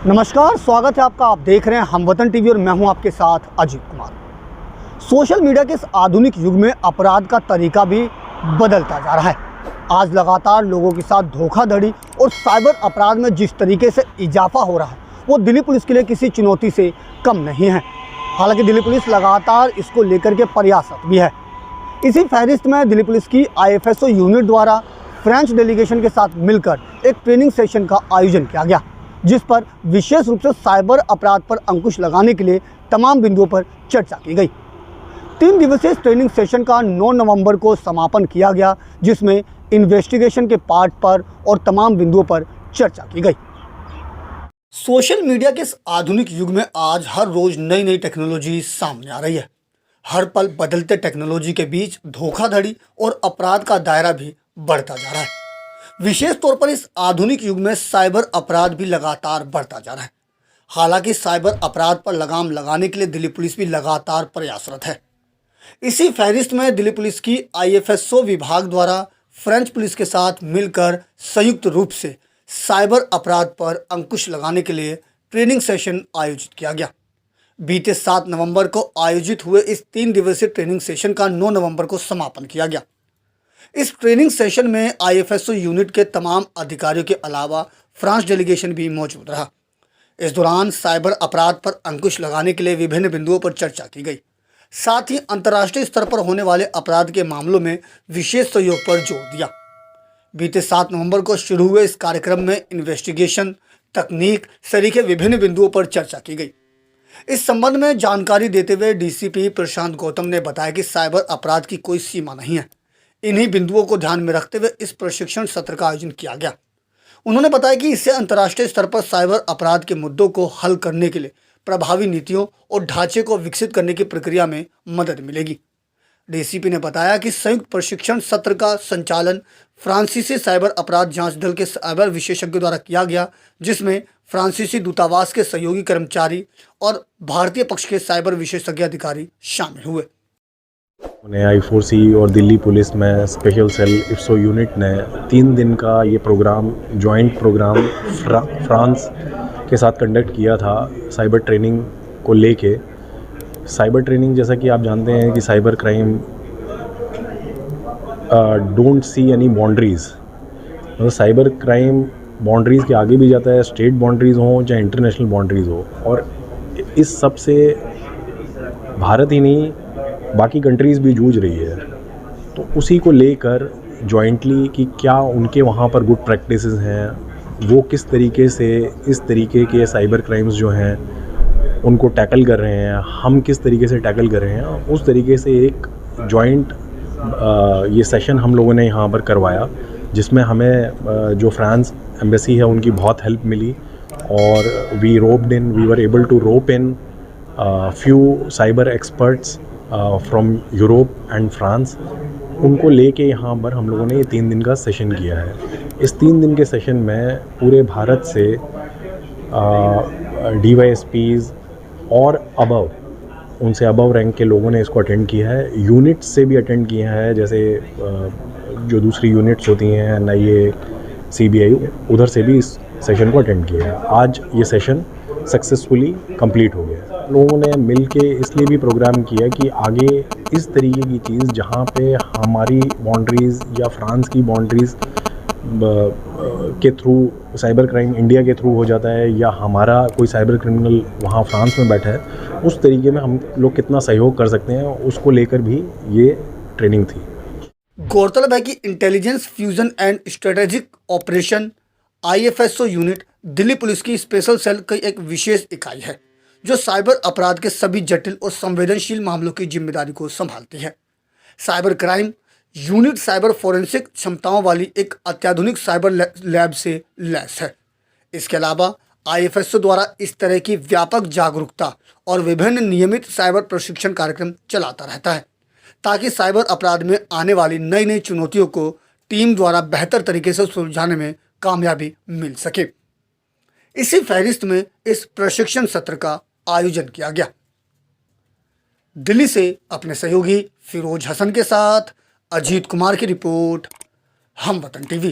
नमस्कार, स्वागत है आपका। आप देख रहे हैं हमवतन टीवी और मैं हूं आपके साथ अजीत कुमार। सोशल मीडिया के इस आधुनिक युग में अपराध का तरीका भी बदलता जा रहा है। आज लगातार लोगों के साथ धोखाधड़ी और साइबर अपराध में जिस तरीके से इजाफा हो रहा है वो दिल्ली पुलिस के लिए किसी चुनौती से कम नहीं है। हालांकि दिल्ली पुलिस लगातार इसको लेकर के प्रयासरत भी है। इसी फहरिस्त में दिल्ली पुलिस की IFSO यूनिट द्वारा फ्रेंच डेलीगेशन के साथ मिलकर एक ट्रेनिंग सेशन का आयोजन किया गया, जिस पर विशेष रूप से साइबर अपराध पर अंकुश लगाने के लिए तमाम बिंदुओं पर चर्चा की गई। 3 दिवसीय ट्रेनिंग सेशन का 9 नवंबर को समापन किया गया, जिसमें इन्वेस्टिगेशन के पार्ट पर और तमाम बिंदुओं पर चर्चा की गई। सोशल मीडिया के इस आधुनिक युग में आज हर रोज नई नई टेक्नोलॉजी सामने आ रही है। हर पल बदलते टेक्नोलॉजी के बीच धोखाधड़ी और अपराध का दायरा भी बढ़ता जा रहा है। विशेष तौर पर इस आधुनिक युग में साइबर अपराध भी लगातार बढ़ता जा रहा है। हालांकि साइबर अपराध पर लगाम लगाने के लिए दिल्ली पुलिस भी लगातार प्रयासरत है। इसी फहरिस्त में दिल्ली पुलिस की IFSO विभाग द्वारा फ्रेंच पुलिस के साथ मिलकर संयुक्त रूप से साइबर अपराध पर अंकुश लगाने के लिए ट्रेनिंग सेशन आयोजित किया गया। बीते 7 नवंबर को आयोजित हुए इस 3 दिवसीय ट्रेनिंग सेशन का 9 नवंबर को समापन किया गया। इस ट्रेनिंग सेशन में IFSO यूनिट के तमाम अधिकारियों के अलावा फ्रांस डेलीगेशन भी मौजूद रहा। इस दौरान साइबर अपराध पर अंकुश लगाने के लिए विभिन्न बिंदुओं पर चर्चा की गई। साथ ही अंतर्राष्ट्रीय स्तर पर होने वाले अपराध के मामलों में विशेष सहयोग पर जोर दिया। बीते 7 नवंबर को शुरू हुए इस कार्यक्रम में इन्वेस्टिगेशन, तकनीक सरीखे विभिन्न बिंदुओं पर चर्चा की गई। इस संबंध में जानकारी देते हुए DCP प्रशांत गौतम ने बताया कि साइबर अपराध की कोई सीमा नहीं है। इन्हीं बिंदुओं को ध्यान में रखते हुए इस प्रशिक्षण सत्र का आयोजन किया गया। उन्होंने बताया कि इससे अंतर्राष्ट्रीय स्तर पर साइबर अपराध के मुद्दों को हल करने के लिए प्रभावी नीतियों और ढांचे को विकसित करने की प्रक्रिया में मदद मिलेगी। DCP ने बताया कि संयुक्त प्रशिक्षण सत्र का संचालन फ्रांसीसी साइबर अपराध जांच दल के साइबर विशेषज्ञों द्वारा किया गया, जिसमें फ्रांसीसी दूतावास के सहयोगी कर्मचारी और भारतीय पक्ष के साइबर विशेषज्ञ अधिकारी शामिल हुए। I4C और दिल्ली पुलिस में स्पेशल सेल IFSO यूनिट ने 3 दिन का ये प्रोग्राम जॉइंट प्रोग्राम फ्रांस के साथ कंडक्ट किया था साइबर ट्रेनिंग को लेके। साइबर ट्रेनिंग, जैसा कि आप जानते हैं कि cyber crime don't see any boundaries, मतलब साइबर क्राइम बाउंड्रीज़ के आगे भी जाता है, स्टेट बाउंड्रीज़ हो चाहे इंटरनेशनल बाउंड्रीज़ हो। और इस सब से भारत ही नहीं बाकी कंट्रीज़ भी जूझ रही है। तो उसी को लेकर जॉइंटली कि क्या उनके वहाँ पर गुड प्रैक्टिसेस हैं, वो किस तरीके से इस तरीके के साइबर क्राइम्स जो हैं उनको टैकल कर रहे हैं, हम किस तरीके से टैकल कर रहे हैं, उस तरीके से एक जॉइंट ये सेशन हम लोगों ने यहाँ पर करवाया, जिसमें हमें जो फ्रांस एम्बेसी है उनकी बहुत हेल्प मिली। और we were able to rope in few cyber experts from Europe and France. उनको लेके यहाँ पर हम लोगों ने ये 3 दिन का सेशन किया है। इस 3 दिन के सेशन में पूरे भारत से DYSPs और अबव, उनसे अबव रैंक के लोगों ने इसको अटेंड किया है। यूनिट्स से भी अटेंड किया है, जैसे जो दूसरी यूनिट्स होती हैं NIA, CBI, उधर से भी इस सेशन को अटेंड किया है। आज ये सेशन सक्सेसफुली कंप्लीट हो गया। लोगों ने मिल के इसलिए भी प्रोग्राम किया कि आगे इस तरीके की चीज़ जहाँ पे हमारी बाउंड्रीज़ या फ्रांस की बाउंड्रीज़ के थ्रू साइबर क्राइम इंडिया के थ्रू हो जाता है, या हमारा कोई साइबर क्रिमिनल वहाँ फ्रांस में बैठा है, उस तरीके में हम लोग कितना सहयोग कर सकते हैं, उसको लेकर भी ये ट्रेनिंग थी। गौरतलब है कि intelligence fusion and strategic operation IFSO unit Delhi police की स्पेशल सेल की एक विशेष इकाई है, जो साइबर अपराध के सभी जटिल और संवेदनशील मामलों की जिम्मेदारी को संभालती है। Cyber crime unit cyber forensic क्षमताओं वाली एक अत्याधुनिक साइबर लैब से लैस है। इसके अलावा IFSO द्वारा इस तरह की व्यापक जागरूकता और विभिन्न नियमित साइबर प्रशिक्षण कार्यक्रम चलाता रहता है, ताकि साइबर अपराध में आने वाली नई नई चुनौतियों को टीम द्वारा बेहतर तरीके से सुलझाने में कामयाबी मिल सके। इसी फहरिस्त में इस प्रशिक्षण सत्र का आयोजन किया गया। दिल्ली से अपने सहयोगी फिरोज हसन के साथ अजीत कुमार की रिपोर्ट, हमवतन टीवी।